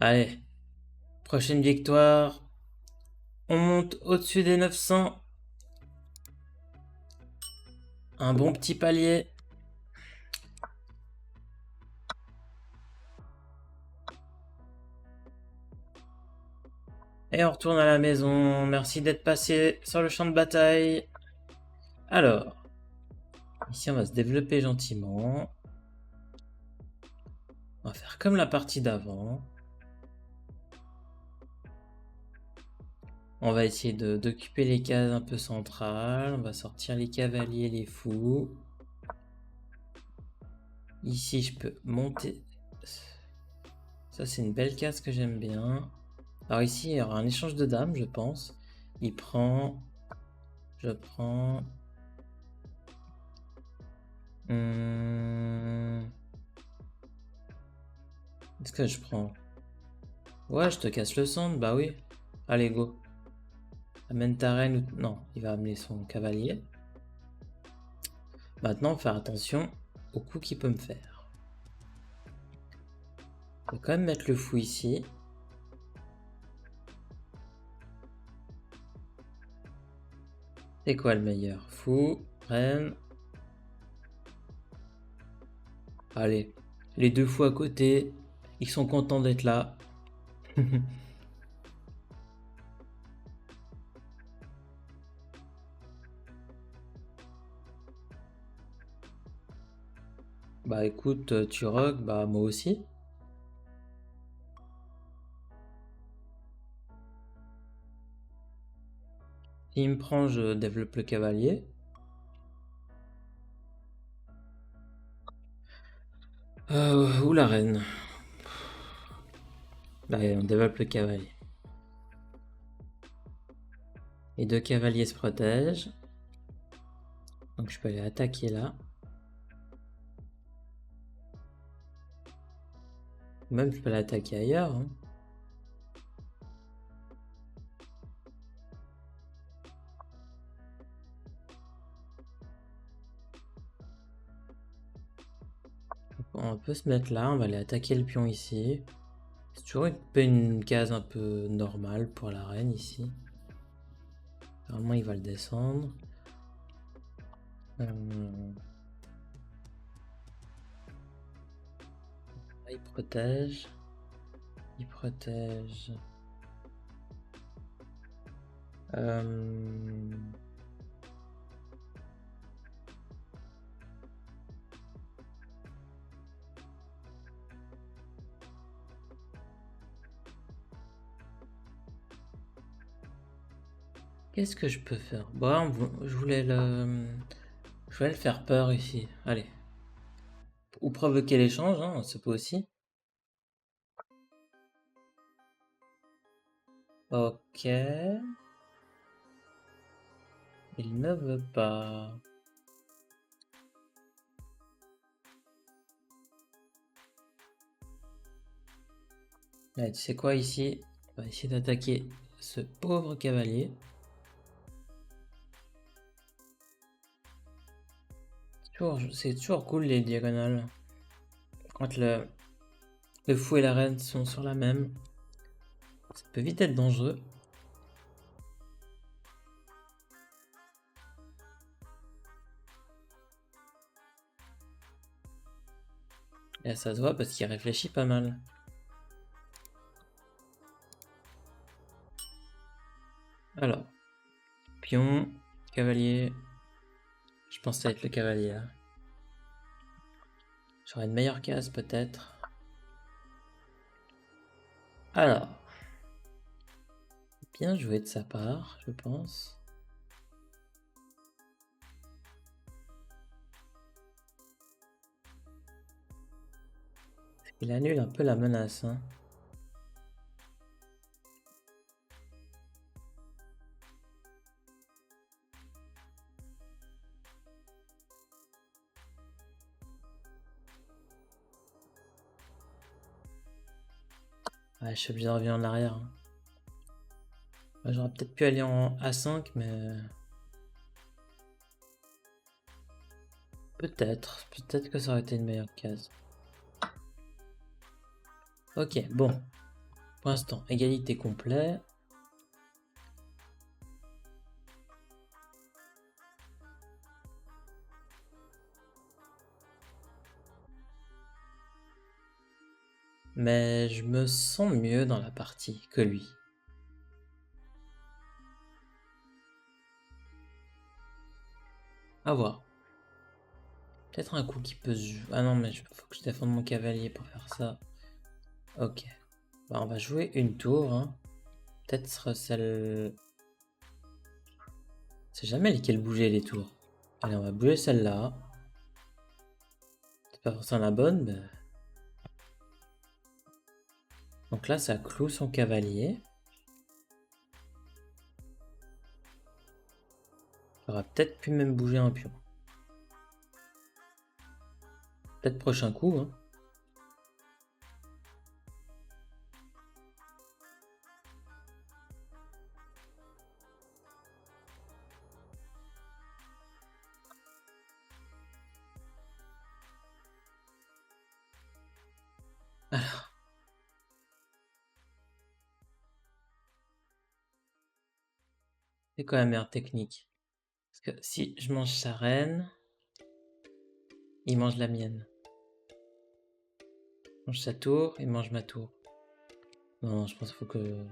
Allez, prochaine victoire. On monte au-dessus des 900. Un bon petit palier. Et on retourne à la maison. Merci d'être passé sur le champ de bataille. Alors, ici on va se développer gentiment. On va faire comme la partie d'avant. On va essayer d'occuper les cases un peu centrales. On va sortir les cavaliers, les fous. Ici, je peux monter. Ça, c'est une belle case que j'aime bien. Alors ici, il y aura un échange de dames, je pense. Il prend... Je prends... Qu'est-ce que je prends? Ouais, je te casse le centre, bah oui. Allez, go. Amène ta reine ou... Non, il va amener son cavalier. Maintenant, faire attention au coup qu'il peut me faire. On va quand même mettre le fou ici. C'est quoi le meilleur? Fou, reine. Allez, les deux fous à côté. Ils sont contents d'être là. Bah écoute, tu rock, bah moi aussi. S'il me prend, je développe le cavalier. Ou la reine. Allez, on développe le cavalier. Les deux cavaliers se protègent. Donc je peux aller attaquer là. Même je peux l'attaquer ailleurs. Hein. On peut se mettre là, on va aller attaquer le pion ici. C'est toujours une case un peu normale pour la reine ici. Normalement il va le descendre. Il protège. Il protège. Qu'est-ce que je peux faire? Bon, je voulais le faire peur ici. Allez. Ou provoquer l'échange, hein, ça peut aussi. Ok. Il ne veut pas. Allez, tu sais quoi ici? On va essayer d'attaquer ce pauvre cavalier. C'est toujours cool les diagonales. Quand le fou et la reine sont sur la même. Ça peut vite être dangereux. Et ça se voit parce qu'il réfléchit pas mal. Alors, pion, cavalier. Je pense que ça va être le cavalier là. J'aurai une meilleure case peut-être. Alors, bien joué de sa part, je pense. Il annule un peu la menace. Hein. Ouais, je suis obligé de revenir en arrière. Hein. J'aurais peut-être pu aller en A5, mais... Peut-être que ça aurait été une meilleure case. Ok, bon. Pour l'instant, égalité complet. Mais je me sens mieux dans la partie que lui. À voir. Peut-être un coup qui peut se jouer. Ah non, mais faut que je défende mon cavalier pour faire ça. Ok. Bah, on va jouer une tour. Hein. Peut-être celle... C'est jamais lesquelles bouger les tours. Allez, on va bouger celle-là. C'est pas forcément la bonne, mais... Donc là, ça cloue son cavalier. J'aurais peut-être pu même bouger un pion. Peut-être prochain coup. Hein. Alors. C'est quoi la meilleure technique? Parce que si je mange sa reine, il mange la mienne. Je mange sa tour, il mange ma tour. Non, je pense qu'il faut que...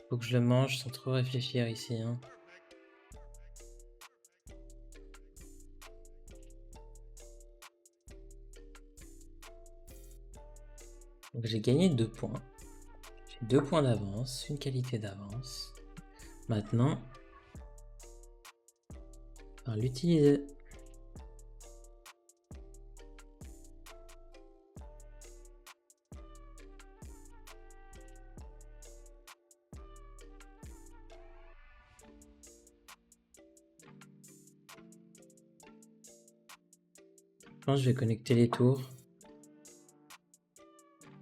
Faut que je le mange sans trop réfléchir ici. Hein. Donc j'ai gagné 2 points. J'ai 2 points d'avance, une qualité d'avance. Maintenant, on va l'utiliser. Je pense que je vais connecter les tours.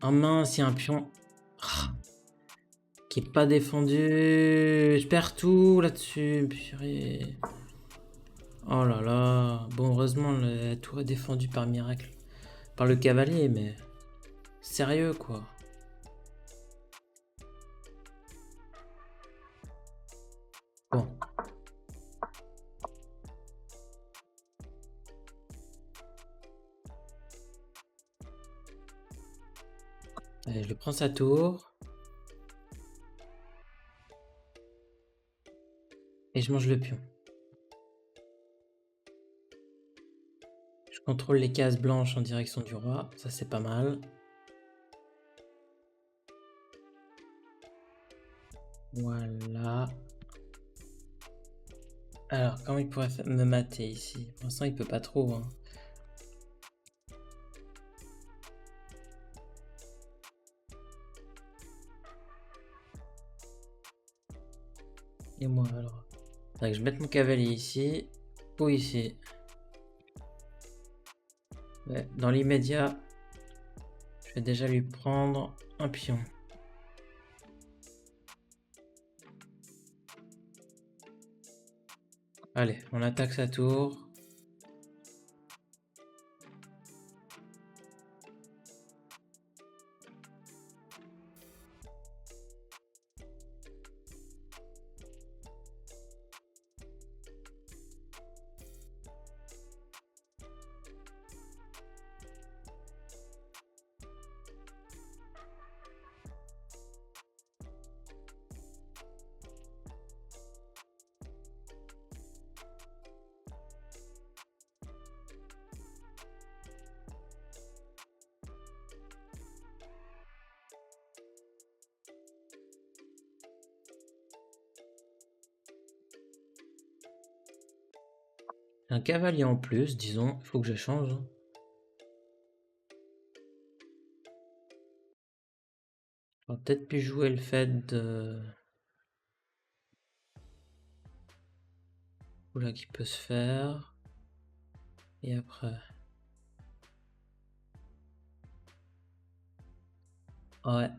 Oh mince, il y a un pion qui est pas défendu. Je perds tout là-dessus. Purée. Oh là là. Bon, heureusement, la tour est défendue par miracle. Par le cavalier, mais... Sérieux, quoi. Bon. Allez, je le prends sa tour. Et je mange le pion. Je contrôle les cases blanches en direction du roi. Ça, c'est pas mal. Voilà. Alors, comment il pourrait me mater ici? Pour l'instant, il peut pas trop. Hein. Et moi, alors? Faudrait que je mette mon cavalier ici. Ou ici. Ouais, dans l'immédiat, je vais déjà lui prendre un pion. Allez, on attaque sa tour. Un cavalier en plus, disons. Il faut que je change. Hein. J'aurais peut-être pu jouer le fait de... Oula, qui peut se faire. Et après... Ouais.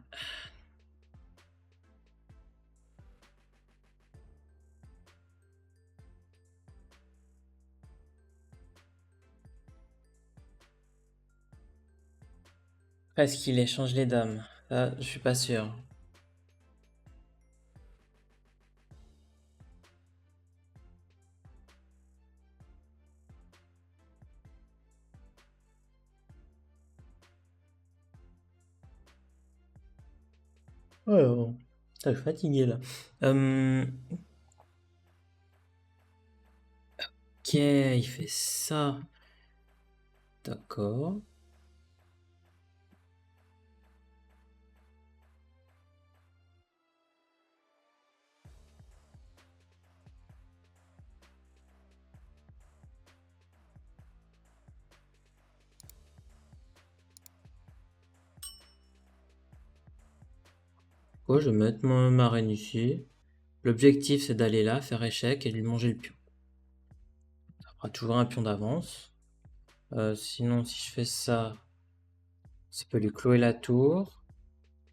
Presque qu'il échange les dames. Je suis pas sûr. Ouais, bon. Putain, je suis fatigué là. Ok, il fait ça. D'accord. Quoi, je vais mettre ma reine ici. L'objectif, c'est d'aller là, faire échec et lui manger le pion. Ça fera toujours un pion d'avance. Sinon, si je fais ça, ça peut lui clouer la tour.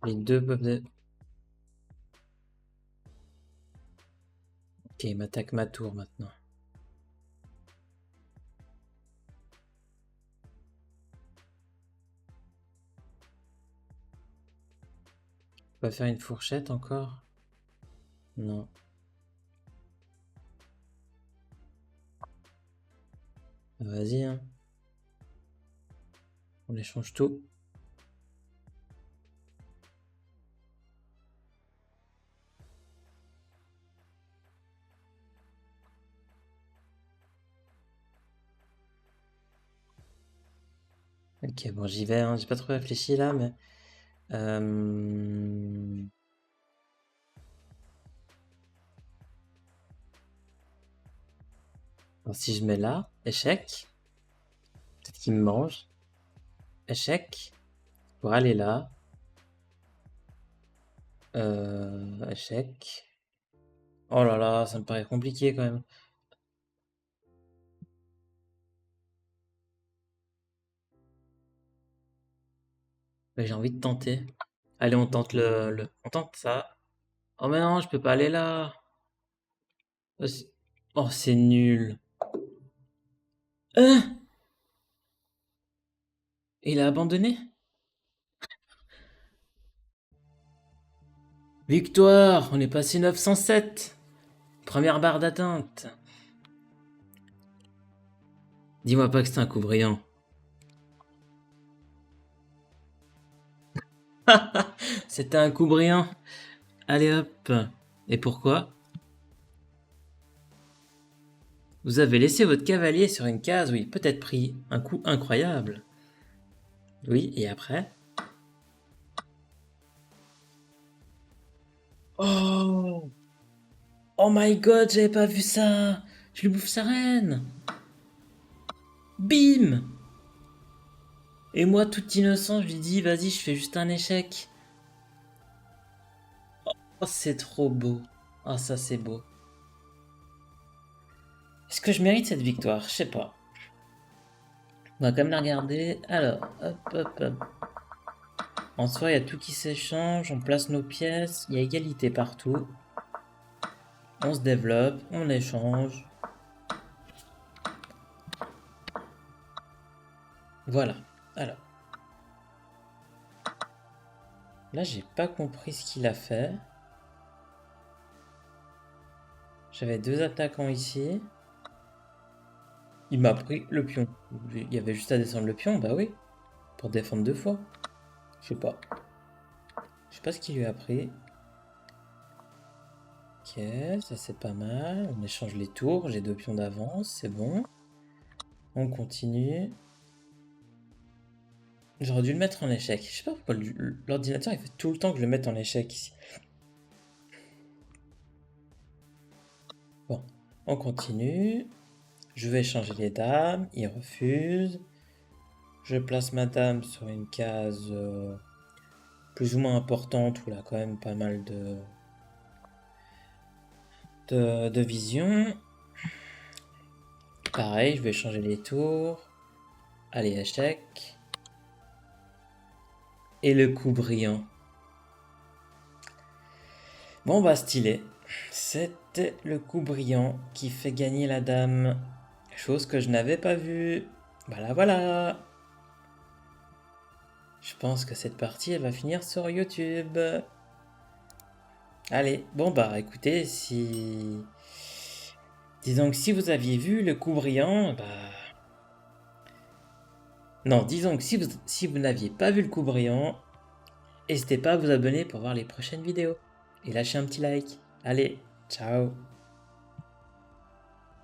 Les deux peuvent être... Ok, il m'attaque ma tour maintenant. On va faire une fourchette encore? Non. Vas-y, hein. On échange tout. Ok, bon, j'y vais, hein. J'ai pas trop réfléchi là, mais... Alors, si je mets là, échec, peut-être qu'il me mange. Échec, pour aller là. Échec. Oh là là, ça me paraît compliqué quand même. Mais j'ai envie de tenter. Allez, on tente on tente ça. Oh mais non, je peux pas aller là. Oh, c'est nul. Hein? Il a abandonné? Victoire! On est passé 907. Première barre d'atteinte. Dis-moi pas que c'est un coup brillant. C'était un coup brillant. Allez hop. Et pourquoi? Vous avez laissé votre cavalier sur une case où il peut être pris. Un coup incroyable. Oui, et après? Oh! Oh my god, j'avais pas vu ça! Je lui bouffe sa reine! Bim! Et moi, tout innocent, je lui dis, vas-y, je fais juste un échec. Oh, c'est trop beau. Ah, ça, c'est beau. Est-ce que je mérite cette victoire? Je sais pas. On va quand même la regarder. Alors, hop, hop, hop. En soi, il y a tout qui s'échange. On place nos pièces. Il y a égalité partout. On se développe. On échange. Voilà. Alors. Là, j'ai pas compris ce qu'il a fait. J'avais deux attaquants ici. Il m'a pris le pion. Il y avait juste à descendre le pion, bah oui. Pour défendre deux fois. Je sais pas. Je sais pas ce qu'il lui a pris. Ok, ça c'est pas mal. On échange les tours. J'ai deux pions d'avance, c'est bon. On continue. J'aurais dû le mettre en échec. Je sais pas pourquoi l'ordinateur il fait tout le temps que je le mette en échec ici. Bon, on continue. Je vais échanger les dames. Il refuse. Je place ma dame sur une case plus ou moins importante où il a quand même pas mal de vision. Pareil, je vais changer les tours. Allez, échec. Et le coup brillant. Bon bah stylé. C'était le coup brillant qui fait gagner la dame. Chose que je n'avais pas vue. Voilà, voilà. Je pense que cette partie, elle va finir sur YouTube. Allez, bon bah écoutez, si... Disons que si vous aviez vu le coup brillant, bah... Non, disons que si vous n'aviez pas vu le coup brillant, n'hésitez pas à vous abonner pour voir les prochaines vidéos. Et lâcher un petit like. Allez, ciao.